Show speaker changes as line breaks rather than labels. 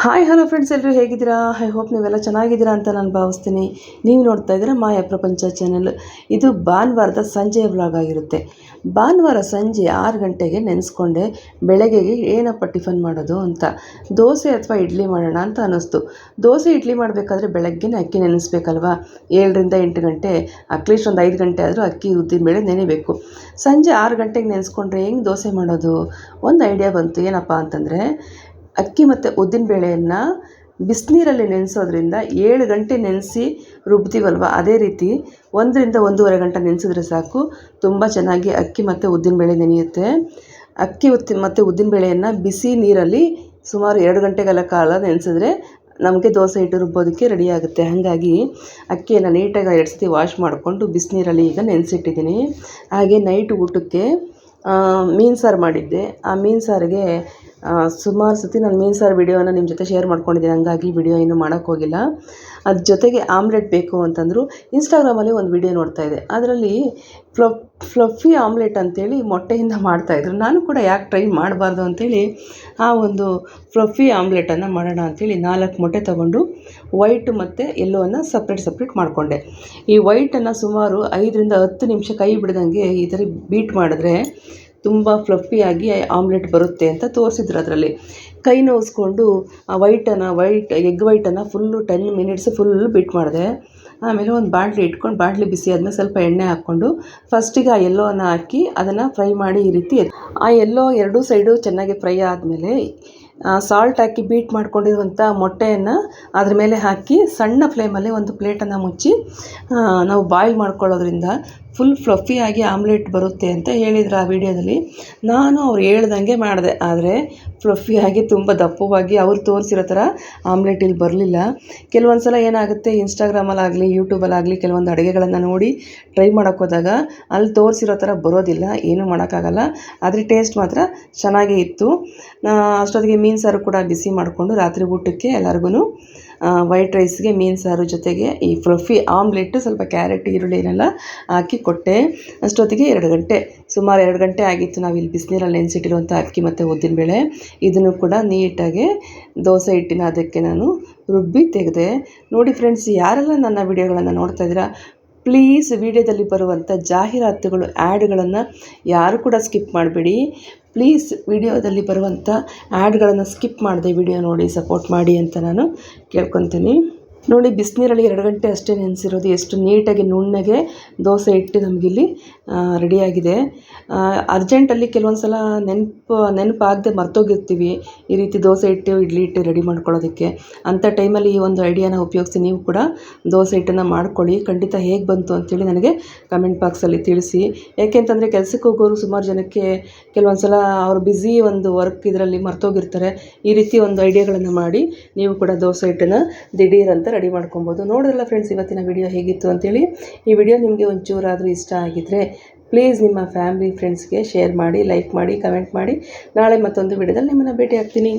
Hi hello friends, ಎಲ್ಲರೂ ಹೇಗಿದ್ದೀರಾ? I hope ನೀವೆಲ್ಲ ಚೆನ್ನಾಗಿದ್ದೀರಾ ಅಂತ ನಾನು ಭಾವಿಸ್ತೀನಿ. ನೀವು ನೋಡ್ತಾ ಇದ್ದೀರಾ ಮಾಯಾ ಪ್ರಪಂಚ ಚಾನೆಲ್. ಇದು ಭಾನುವಾರದ ಸಂಜೆಯ ವ್ಲಾಗ್ ಆಗಿರುತ್ತೆ. ಭಾನುವಾರ ಸಂಜೆ 6 ಗಂಟೆಗೆ ನೆನೆಸ್ಕೊಂಡೆ ಬೆಳಗ್ಗೆಗೆ ಏನಪ್ಪ ಟಿಫನ್ ಮಾಡೋದು ಅಂತ. ದೋಸೆ ಅಥವಾ ಇಡ್ಲಿ ಮಾಡೋಣ ಅಂತ ಅನ್ನಿಸ್ತು. ದೋಸೆ ಇಡ್ಲಿ ಮಾಡಬೇಕಾದ್ರೆ ಬೆಳಗ್ಗೆನೇ ಅಕ್ಕಿ ನೆನೆಸ್ಬೇಕಲ್ವಾ. 7ರಿಂದ 8 ಗಂಟೆ, ಅಟ್ಲೀಸ್ಟ್ ಒಂದು 5 ಗಂಟೆ ಆದರೂ ಅಕ್ಕಿ ಉದ್ದಿನಬೇಳೆ ನೆನೆಬೇಕು. ಸಂಜೆ 6 ಗಂಟೆಗೆ ನೆನೆಸ್ಕೊಂಡ್ರೆ ಹೆಂಗೆ ದೋಸೆ ಮಾಡೋದು? ಒಂದು ಐಡಿಯಾ ಬಂತು. ಏನಪ್ಪ ಅಂತಂದರೆ, ಅಕ್ಕಿ ಮತ್ತು ಉದ್ದಿನಬೇಳೆಯನ್ನು ಬಿಸಿನೀರಲ್ಲಿ ನೆನೆಸೋದ್ರಿಂದ 7 ಗಂಟೆ ನೆನೆಸಿ ರುಬ್ತೀವಲ್ವ, ಅದೇ ರೀತಿ 1ರಿಂದ 1.5 ಗಂಟೆ ನೆನೆಸಿದ್ರೆ ಸಾಕು, ತುಂಬ ಚೆನ್ನಾಗಿ ಅಕ್ಕಿ ಮತ್ತು ಉದ್ದಿನಬೇಳೆ ನೆನೆಯುತ್ತೆ. ಅಕ್ಕಿ ಮತ್ತು ಉದ್ದಿನಬೇಳೆಯನ್ನು ಬಿಸಿ ನೀರಲ್ಲಿ ಸುಮಾರು 2 ಗಂಟೆಗಳ ಕಾಲ ನೆನೆಸಿದ್ರೆ ನಮಗೆ ದೋಸೆ ಹಿಟ್ಟು ರುಬ್ಬೋದಕ್ಕೆ ರೆಡಿ ಆಗುತ್ತೆ. ಹಾಗಾಗಿ ಅಕ್ಕಿಯನ್ನು ನೀಟಾಗಿ 2 ಸತಿ ವಾಶ್ ಮಾಡಿಕೊಂಡು ಬಿಸಿನೀರಲ್ಲಿ ಈಗ ನೆನೆಸಿಟ್ಟಿದ್ದೀನಿ. ಹಾಗೆ ನೈಟ್ ಊಟಕ್ಕೆ ಮೀನು ಸಾರು ಮಾಡಿದ್ದೆ. ಆ ಮೀನು ಸಾರಿಗೆ ಸುಮಾರು ಸತಿ ನಾನು ಮೀನು ಸಾರು ವಿಡಿಯೋನ ನಿಮ್ಮ ಜೊತೆ ಶೇರ್ ಮಾಡ್ಕೊಂಡಿದ್ದೀನಿ. ಹಂಗಾಗಿ ವಿಡಿಯೋ ಇನ್ನೂ ಮಾಡೋಕ್ಕೋಗಿಲ್ಲ. ಅದ್ರ ಜೊತೆಗೆ ಆಮ್ಲೆಟ್ ಬೇಕು ಅಂತಂದರು. ಇನ್ಸ್ಟಾಗ್ರಾಮಲ್ಲಿ ಒಂದು ವಿಡಿಯೋ ನೋಡ್ತಾಯಿದ್ದೆ. ಅದರಲ್ಲಿ ಫ್ಲಫಿ ಆಮ್ಲೆಟ್ ಅಂತೇಳಿ ಮೊಟ್ಟೆಯಿಂದ ಮಾಡ್ತಾಯಿದ್ರು. ನಾನು ಕೂಡ ಯಾಕೆ ಟ್ರೈ ಮಾಡಬಾರ್ದು ಅಂಥೇಳಿ ಆ ಒಂದು ಫ್ಲಫಿ ಆಮ್ಲೆಟನ್ನು ಮಾಡೋಣ ಅಂಥೇಳಿ 4 ಮೊಟ್ಟೆ ತೊಗೊಂಡು ವೈಟ್ ಮತ್ತು ಎಲ್ಲೋವನ್ನು ಸಪ್ರೇಟ್ ಮಾಡಿಕೊಂಡೆ. ಈ ವೈಟನ್ನು ಸುಮಾರು 5ರಿಂದ 10 ನಿಮಿಷ ಕೈ ಬಿಡ್ದಂಗೆ ಈ ಥರ ಬೀಟ್ ಮಾಡಿದ್ರೆ ತುಂಬ ಫ್ಲಫಿಯಾಗಿ ಆಮ್ಲೆಟ್ ಬರುತ್ತೆ ಅಂತ ತೋರಿಸಿದ್ರು. ಅದರಲ್ಲಿ ಕೈ ನೋವಿಸ್ಕೊಂಡು ಆ ಎಗ್ ವೈಟನ್ನು ಫುಲ್ಲು 10 ಮಿನಿಟ್ಸ್ ಫುಲ್ಲು ಬೀಟ್ ಮಾಡಿದೆ. ಆಮೇಲೆ ಒಂದು ಬಾಣಲಿ ಇಟ್ಕೊಂಡು, ಬಾಣಲಿ ಬಿಸಿ ಆದಮೇಲೆ ಸ್ವಲ್ಪ ಎಣ್ಣೆ ಹಾಕ್ಕೊಂಡು ಫಸ್ಟಿಗೆ ಆ ಎಲ್ಲೋವನ್ನು ಹಾಕಿ ಅದನ್ನು ಫ್ರೈ ಮಾಡಿ ಈ ರೀತಿ ಆ ಎಲ್ಲೋ 2 ಸೈಡು ಚೆನ್ನಾಗಿ ಫ್ರೈ ಆದಮೇಲೆ ಸಾಲ್ಟ್ ಹಾಕಿ ಬೀಟ್ ಮಾಡ್ಕೊಂಡಿರುವಂಥ ಮೊಟ್ಟೆಯನ್ನು ಅದ್ರ ಮೇಲೆ ಹಾಕಿ ಸಣ್ಣ ಫ್ಲೇಮಲ್ಲಿ ಒಂದು ಪ್ಲೇಟನ್ನು ಮುಚ್ಚಿ ನಾವು ಬಾಯ್ಲ್ ಮಾಡ್ಕೊಳ್ಳೋದ್ರಿಂದ ಫುಲ್ ಫ್ಲಫಿಯಾಗಿ ಆಮ್ಲೆಟ್ ಬರುತ್ತೆ ಅಂತ ಹೇಳಿದ್ರು ಆ ವಿಡಿಯೋದಲ್ಲಿ. ನಾನು ಅವ್ರು ಹೇಳ್ದಂಗೆ ಮಾಡಿದೆ. ಆದರೆ ಫ್ಲಫಿಯಾಗಿ ತುಂಬ ದಪ್ಪವಾಗಿ ಅವ್ರು ತೋರಿಸಿರೋ ಥರ ಆಮ್ಲೆಟ್ ಇಲ್ಲಿ ಬರಲಿಲ್ಲ. ಕೆಲವೊಂದು ಸಲ ಏನಾಗುತ್ತೆ, ಇನ್ಸ್ಟಾಗ್ರಾಮಲ್ಲಾಗಲಿ ಯೂಟ್ಯೂಬಲ್ಲಾಗಲಿ ಕೆಲವೊಂದು ಅಡುಗೆಗಳನ್ನು ನೋಡಿ ಟ್ರೈ ಮಾಡೋಕ್ಕೋದಾಗ ಅಲ್ಲಿ ತೋರಿಸಿರೋ ಥರ ಬರೋದಿಲ್ಲ. ಏನೂ ಮಾಡೋಕ್ಕಾಗಲ್ಲ. ಆದರೆ ಟೇಸ್ಟ್ ಮಾತ್ರ ಚೆನ್ನಾಗೇ ಇತ್ತು. ಅಷ್ಟೊತ್ತಿಗೆ ಮೀನು ಸಾರು ಕೂಡ ಬಿಸಿ ಮಾಡಿಕೊಂಡು ರಾತ್ರಿ ಊಟಕ್ಕೆ ಎಲ್ಲರಿಗೂ ವೈಟ್ ರೈಸ್ಗೆ ಮೀನು ಸಾರು ಜೊತೆಗೆ ಈ ಫ್ಲಫಿ ಆಮ್ಲೆಟ್ಟು ಸ್ವಲ್ಪ ಕ್ಯಾರೆಟ್ ಈರುಳ್ಳಿನೆಲ್ಲ ಹಾಕಿ ಕೊಟ್ಟೆ. ಅಷ್ಟೊತ್ತಿಗೆ 2 ಗಂಟೆ, ಸುಮಾರು 2 ಗಂಟೆ ಆಗಿತ್ತು. ನಾವಿಲ್ಲಿ ಬಿಸಿನೀರಲ್ಲಿ ನೆನೆಸಿಟ್ಟಿರುವಂಥ ಅಕ್ಕಿ ಮತ್ತು ಉದ್ದಿನಬೇಳೆ ಇದನ್ನು ಕೂಡ ನೀಟಾಗಿ ದೋಸೆ ಹಿಟ್ಟಿನ ಅದಕ್ಕೆ ನಾನು ರುಬ್ಬಿ ತೆಗೆದೆ. ನೋಡಿ ಫ್ರೆಂಡ್ಸ್, ಯಾರೆಲ್ಲ ನನ್ನ ವಿಡಿಯೋಗಳನ್ನು ನೋಡ್ತಾ ಇದ್ದೀರಾ, ಪ್ಲೀಸ್ ವಿಡಿಯೋದಲ್ಲಿ ಬರುವಂಥ ಜಾಹೀರಾತುಗಳು, ಆ್ಯಡ್ಗಳನ್ನು ಯಾರು ಕೂಡ ಸ್ಕಿಪ್ ಮಾಡಬೇಡಿ. ಪ್ಲೀಸ್ ವಿಡಿಯೋದಲ್ಲಿ ಬರುವಂಥ ಆ್ಯಡ್ಗಳನ್ನು ಸ್ಕಿಪ್ ಮಾಡದೆ ವಿಡಿಯೋ ನೋಡಿ ಸಪೋರ್ಟ್ ಮಾಡಿ ಅಂತ ನಾನು ಕೇಳ್ಕೊತೀನಿ. ನೋಡಿ, ಬಿಸಿನೀರಲ್ಲಿ 2 ಗಂಟೆ ಅಷ್ಟೇ ನೆನೆಸಿರೋದು. ಎಷ್ಟು ನೀಟಾಗಿ ನುಣ್ಣಗೆ ದೋಸೆ ಹಿಟ್ಟು ನಮಗಿಲ್ಲಿ ರೆಡಿಯಾಗಿದೆ. ಅರ್ಜೆಂಟಲ್ಲಿ ಕೆಲವೊಂದು ಸಲ ನೆನಪಾಗದೆ ಮರ್ತೋಗಿರ್ತೀವಿ ಈ ರೀತಿ ದೋಸೆ ಹಿಟ್ಟು ಇಡ್ಲಿ ಹಿಟ್ಟು ರೆಡಿ ಮಾಡ್ಕೊಳ್ಳೋದಕ್ಕೆ. ಅಂಥ ಟೈಮಲ್ಲಿ ಈ ಒಂದು ಐಡಿಯಾನ ಉಪಯೋಗಿಸಿ ನೀವು ಕೂಡ ದೋಸೆ ಹಿಟ್ಟನ್ನು ಮಾಡ್ಕೊಳ್ಳಿ. ಖಂಡಿತ ಹೇಗೆ ಬಂತು ಅಂಥೇಳಿ ನನಗೆ ಕಮೆಂಟ್ ಬಾಕ್ಸಲ್ಲಿ ತಿಳಿಸಿ. ಯಾಕೆಂತಂದರೆ ಕೆಲಸಕ್ಕೆ ಹೋಗೋರು ಸುಮಾರು ಜನಕ್ಕೆ ಕೆಲವೊಂದು ಸಲ ಅವರು ಬ್ಯುಸಿ ಒಂದು ವರ್ಕ್ ಇದರಲ್ಲಿ ಮರ್ತೋಗಿರ್ತಾರೆ. ಈ ರೀತಿ ಒಂದು ಐಡಿಯಾಗಳನ್ನು ಮಾಡಿ ನೀವು ಕೂಡ ದೋಸೆ ಹಿಟ್ಟನ್ನು ದಿಢೀರಂತ ರೆಡಿ ಮಾಡ್ಕೊಬೋದು. ನೋಡಿದ್ರಲ್ಲ ಫ್ರೆಂಡ್ಸ್, ಇವತ್ತಿನ ವಿಡಿಯೋ ಹೇಗಿತ್ತು ಅಂತೇಳಿ. ಈ ವಿಡಿಯೋ ನಿಮಗೆ ಒಂಚೂರಾದರೂ ಇಷ್ಟ ಆಗಿದ್ದರೆ ಪ್ಲೀಸ್ ನಿಮ್ಮ ಫ್ಯಾಮಿಲಿ ಫ್ರೆಂಡ್ಸ್ಗೆ ಶೇರ್ ಮಾಡಿ, ಲೈಕ್ ಮಾಡಿ, ಕಮೆಂಟ್ ಮಾಡಿ. ನಾಳೆ ಮತ್ತೊಂದು ವಿಡಿಯೋದಲ್ಲಿ ನಿಮ್ಮನ್ನು ಭೇಟಿ ಆಗ್ತೀನಿ.